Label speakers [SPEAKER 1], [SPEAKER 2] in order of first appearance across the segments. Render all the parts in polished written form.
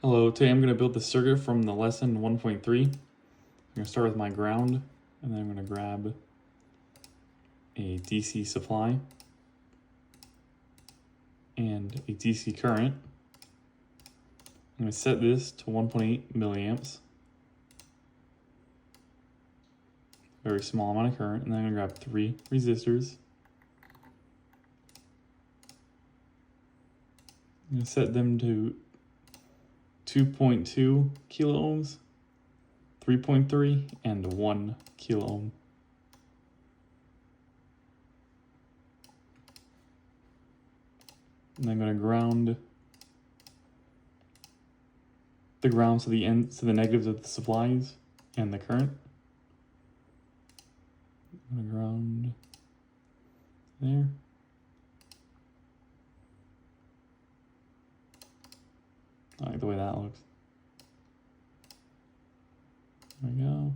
[SPEAKER 1] Hello, today I'm going to build the circuit from the lesson 1.3. I'm going to start with my ground, and then I'm going to grab a DC supply and a DC current. I'm going to set this to 1.8 milliamps. Very small amount of current, and then I'm going to grab 3 resistors. I'm going to set them to 2.2 kilo ohms, 3.3, and 1 kilo ohm. And I'm going to ground the ground to the negatives of the supplies and the current. I'm going to ground there. I like the way that looks. There we go.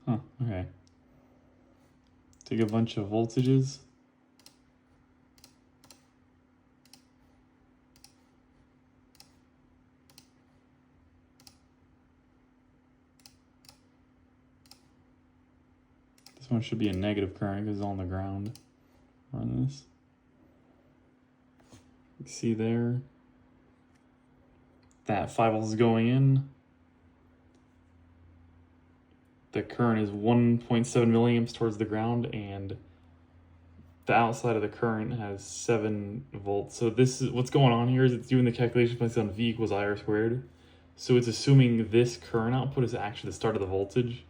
[SPEAKER 1] Huh, okay. Take a bunch of voltages. This one should be a negative current because it's on the ground. Run this. You see there that 5 volts is going in. The current is 1.7 milliamps towards the ground, and the outside of the current has 7 volts. So this is what's going on here is it's doing the calculation based on V equals IR squared. So it's assuming this current output is actually the start of the voltage,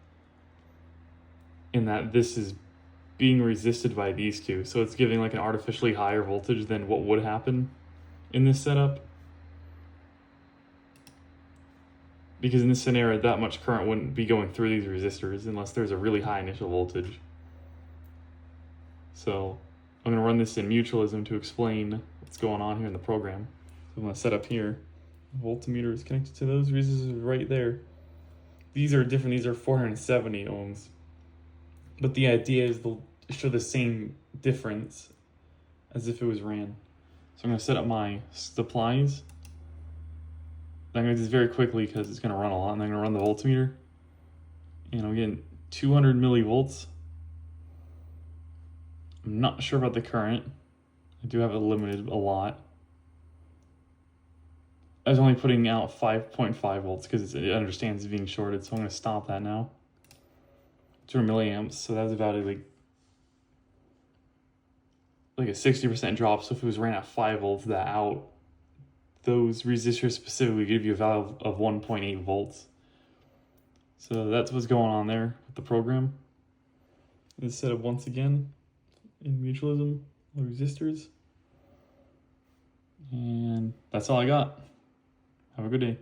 [SPEAKER 1] and that this is being resisted by these two. So it's giving like an artificially higher voltage than what would happen in this setup. Because in this scenario, that much current wouldn't be going through these resistors unless there's a really high initial voltage. So I'm going to run this in mutualism to explain what's going on here in the program. So I'm going to set up here. The voltmeter is connected to those resistors right there. These are different. These are 470 ohms. But the idea is they'll show the same difference as if it was ran. So I'm going to set up my supplies. I'm going to do this very quickly because it's going to run a lot. And I'm going to run the voltmeter. And I'm getting 200 millivolts. I'm not sure about the current. I do have it limited a lot. I was only putting out 5.5 volts because it understands it's being shorted. So I'm going to stop that now. 200 milliamps. So that's about like a 60% drop. So if it was ran at 5 volts, that out, those resistors specifically give you a value of 1.8 volts. So that's what's going on there with the program. It's set up once again in mutualism, the resistors. And that's all I got. Have a good day.